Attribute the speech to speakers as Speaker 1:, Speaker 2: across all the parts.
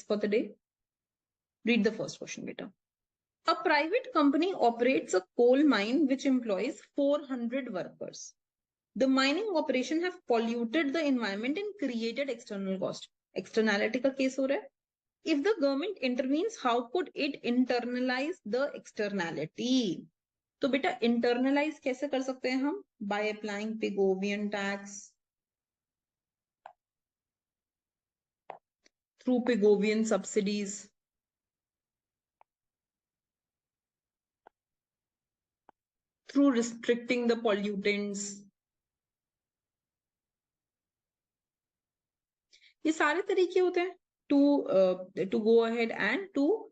Speaker 1: for the day. Read the first question, beta. A private company operates a coal mine which employs 400 workers. The mining operation have polluted the environment and created external cost. Externality का case हो रहा है. If the government intervenes, how could it internalize the externality? तो बेटा internalize कैसे कर सकते हैं हम? By applying Pigovian tax, through Pigovian subsidies, through restricting the pollutants. ये सारे तरीके होते हैं to go ahead and to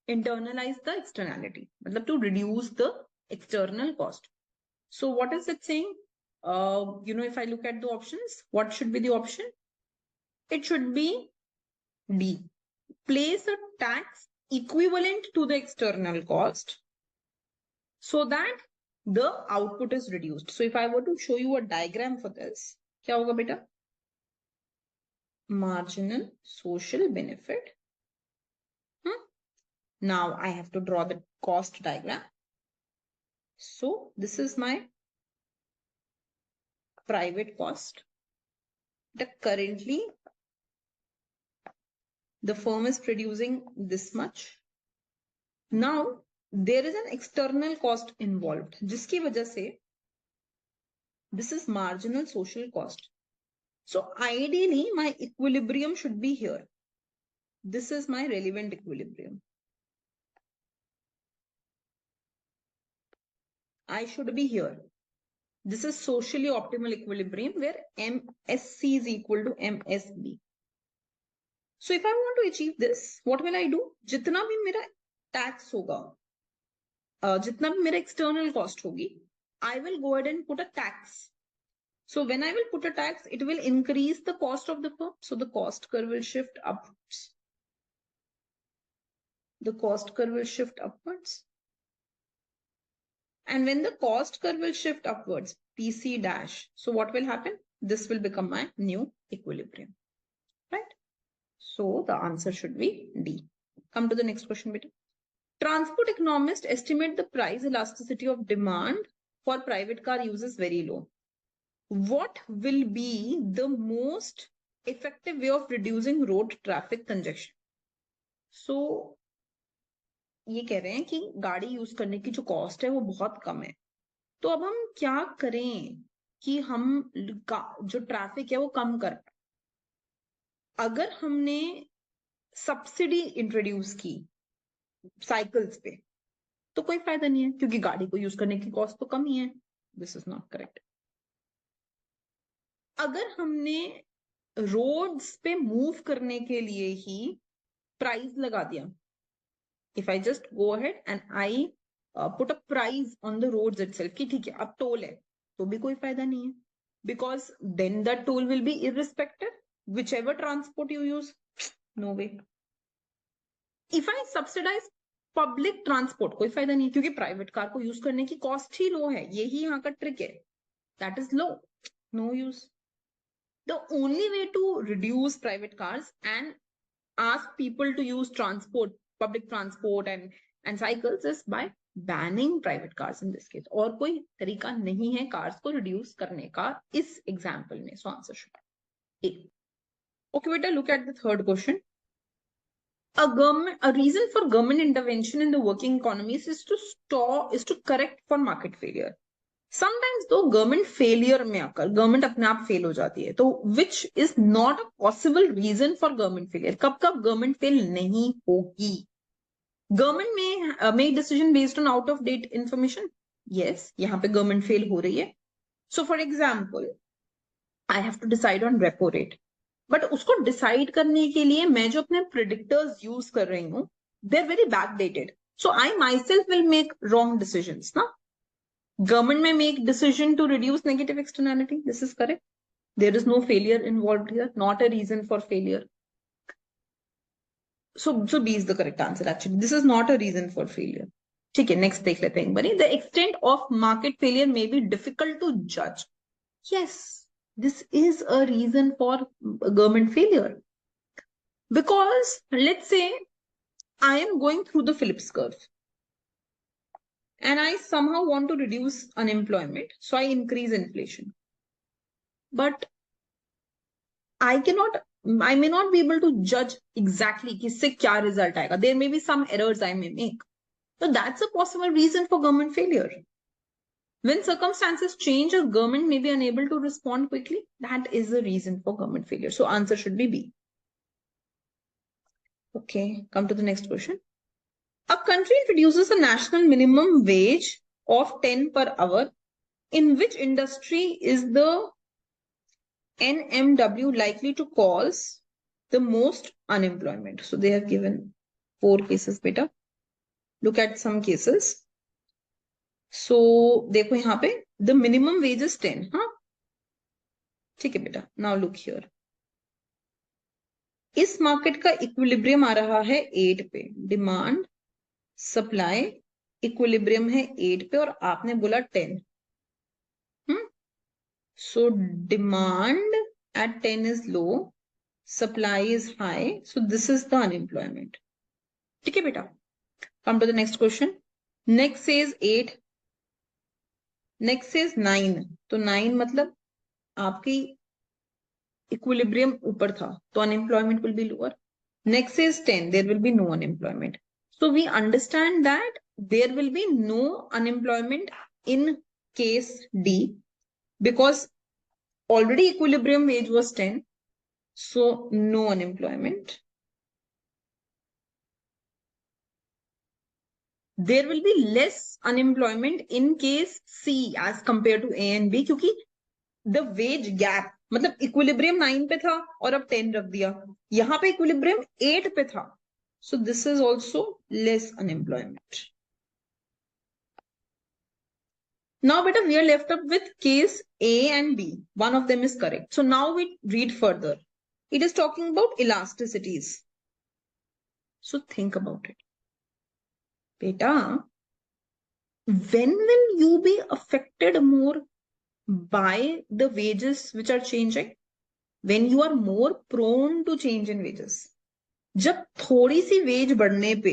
Speaker 1: internalize the externality, मतलब to reduce the external cost. So what is it saying? If I look at the options, what should be the option? It should be D. Place a tax equivalent to the external cost so that the output is reduced. So if I were to show you a diagram for this, क्या होगा बेटा? Marginal social benefit. Now I have to draw the cost diagram. So this is my private cost. Currently, the firm is producing this much. Now there is an external cost involved, जिसकी वजह से this is marginal social cost. So ideally, my equilibrium should be here. This is my relevant equilibrium. I should be here. This is socially optimal equilibrium where MSC is equal to MSB. So if I want to achieve this, what will I do? जितना भी मेरा tax होगा, जितना भी मेरा external cost होगी, I will go ahead and put a tax. So when I will put a tax, it will increase the cost of the firm. So the cost curve will shift upwards. The cost curve will shift upwards. And when the cost curve will shift upwards, PC dash, so what will happen? This will become my new equilibrium, right? So the answer should be D. Come to the next question, beta. Transport economists estimate the price elasticity of demand for private car use is very low. What will be the most effective way of reducing road traffic congestion? So ये कह रहे हैं कि गाड़ी use करने की जो cost है वो बहुत कम है. तो अब हम क्या करें कि हम जो ट्रैफिक है वो कम कर पाए? अगर हमने सब्सिडी इंट्रोड्यूस की साइकिल्स पे तो कोई फायदा नहीं है, क्योंकि गाड़ी को यूज करने की कॉस्ट तो कम ही है. This is not correct. अगर हमने रोड्स पे मूव करने के लिए ही प्राइस लगा दिया, if I just go ahead and I put a price on the roads itself कि ठीक है अब टोल है, तो भी कोई फायदा नहीं है, because then the toll will be irrespective whichever transport you use. No way. If I subsidize public transport, कोई फायदा नहीं है, क्योंकि प्राइवेट कार को यूज करने की कॉस्ट ही लो है. यही यहाँ का ट्रिक है. That is low. No use. The only way to reduce private cars and ask people to use transport, public transport and cycles is by banning private cars in this case. और कोई तरीका नहीं है cars को reduce करने का इस example में. So answer should be A. Okay, beta, look at the third question. A reason for government intervention in the working economies is to correct for market failure. Sometimes though government failure में आकर government अपने आप fail हो जाती है, तो which is not a possible reason for government failure. कब कब government fail नहीं होगी? Government may make decision based on out of date information. Yes, यहाँ पे government fail हो रही है. So for example, I have to decide on repo rate. But उसको decide करने के लिए मैं जो अपने predictors use कर रही हूँ, they're very backdated. So I myself will make wrong decisions. ना? Government may make decision to reduce negative externality. This is correct. There is no failure involved here, not a reason for failure. So B is the correct answer actually. This is not a reason for failure. ठीक है, next देख लेते हैं एक बारी. The extent of market failure may be difficult to judge. Yes, this is a reason for government failure. Because let's say I am going through the Phillips curve and I somehow want to reduce unemployment, so I increase inflation. But I may not be able to judge exactly किससे क्या result आएगा. There may be some errors I may make. So that's a possible reason for government failure. When circumstances change or government may be unable to respond quickly, that is the reason for government failure. So answer should be B. Okay, come to the next question. A country introduces a national minimum wage of 10 per hour. In which industry is the NMW likely to cause the most unemployment? So they have given 4 cases, beta. Look at some cases. So देखो यहाँ पे the minimum wage is 10. हाँ ठीक है बेटा. Now look here. इस market का equilibrium आ रहा है 8 पे. डिमांड सप्लाई इक्विलिब्रियम है 8 पे और आपने बोला 10. So demand at 10 is low, supply is high. So this is the unemployment. ठीक है बेटा. Come to the next question. Next says 8. Next says 9. तो 9 मतलब आपकी equilibrium ऊपर था, तो unemployment will be lower. Next says 10. There will be no unemployment. So we understand that there will be no unemployment in case D because already equilibrium wage was 10. So no unemployment. There will be less unemployment in case C as compared to A and B क्योंकि the wage gap मतलब equilibrium 9 पे था और अब 10 रख दिया. यहाँ पे equilibrium 8 पे था. So this is also less unemployment. Now beta we are left up with case A and B. One of them is correct. So now we read further. It is talking about elasticities. So think about it. Beta, when will you be affected more by the wages which are changing? When you are more prone to change in wages. जब थोड़ी सी veg बढ़ने पे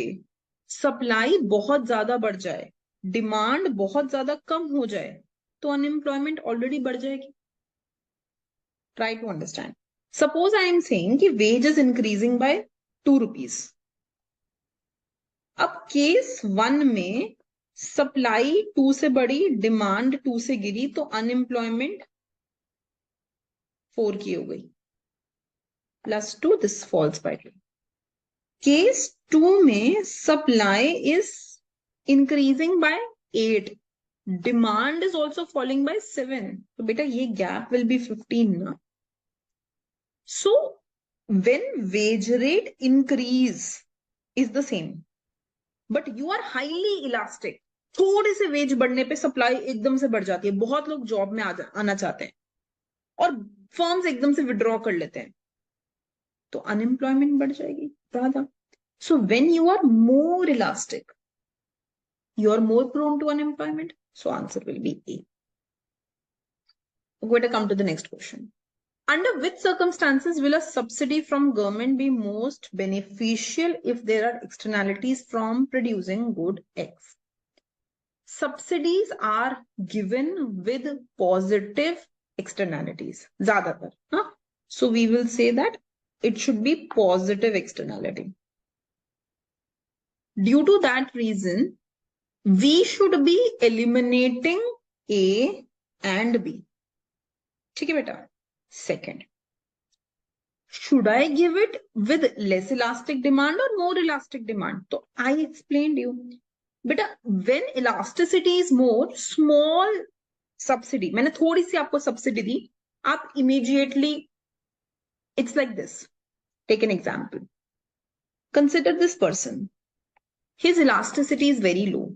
Speaker 1: supply बहुत ज्यादा बढ़ जाए, demand बहुत ज्यादा कम हो जाए, तो अनएम्प्लॉयमेंट ऑलरेडी बढ़ जाएगी. Try to understand. Suppose I am saying कि wage is increasing by 2 rupees. अब केस 1 में सप्लाई 2 से बढ़ी, डिमांड 2 से गिरी, तो अनएम्प्लॉयमेंट 4 की हो गई. +2, दिस फॉल्स बाय 2. केस 2 में supply is increasing by 8, demand is also falling by 7. तो बेटा ये गैप विल बी 15 ना. So when wage rate increase is the same but you are highly elastic. थोड़े से वेज बढ़ने पे सप्लाई एकदम से बढ़ जाती है. बहुत लोग जॉब में आना चाहते हैं और फर्म्स एकदम से विड्रॉ कर लेते हैं, तो अनएम्प्लॉयमेंट बढ़ जाएगी ज्यादा. So when you are more elastic, you are more prone to unemployment. So answer will be A. We're going to come to the next question. Under which circumstances will a subsidy from government be most beneficial if there are externalities from producing good X? Subsidies are given with positive externalities. ज़्यादातर, huh? So we will say that it should be positive externality. Due to that reason, we should be eliminating A and B. ठीक है बेटा. Second, should I give it with less elastic demand or more elastic demand? So I explained you. बेटा, when elasticity is more, small subsidy, मैंने थोड़ी सी आपको subsidy दी, आप immediately, it's like this. Take an example. Consider this person. His elasticity is very low.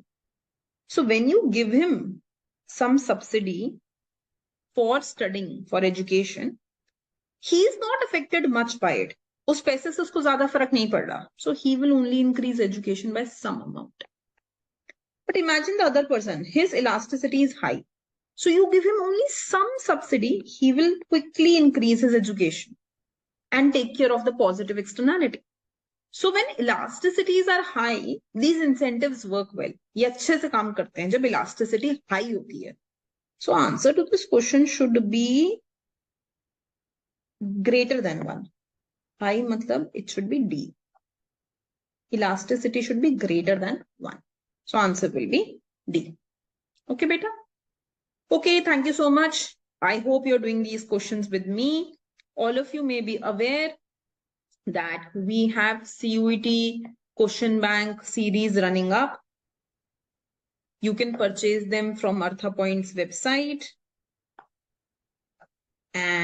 Speaker 1: So when you give him some subsidy for studying, for education, he is not affected much by it. उस पैसे से उसको ज्यादा फर्क नहीं पड़ रहा. So he will only increase education by some amount. But imagine the other person, his elasticity is high. So you give him only some subsidy, he will quickly increase his education. and take care of the positive externality. So when elasticities are high, these incentives work well. ये अच्छे से काम करते हैं जब elasticity high होती है. So answer to this question should be greater than 1. High matlab it should be D. Elasticity should be greater than 1. So answer will be D. Okay, beta? Okay, thank you so much. I hope you're doing these questions with me. All of you may be aware that we have CUET question bank series running up. You can purchase them from Artha Point's website. And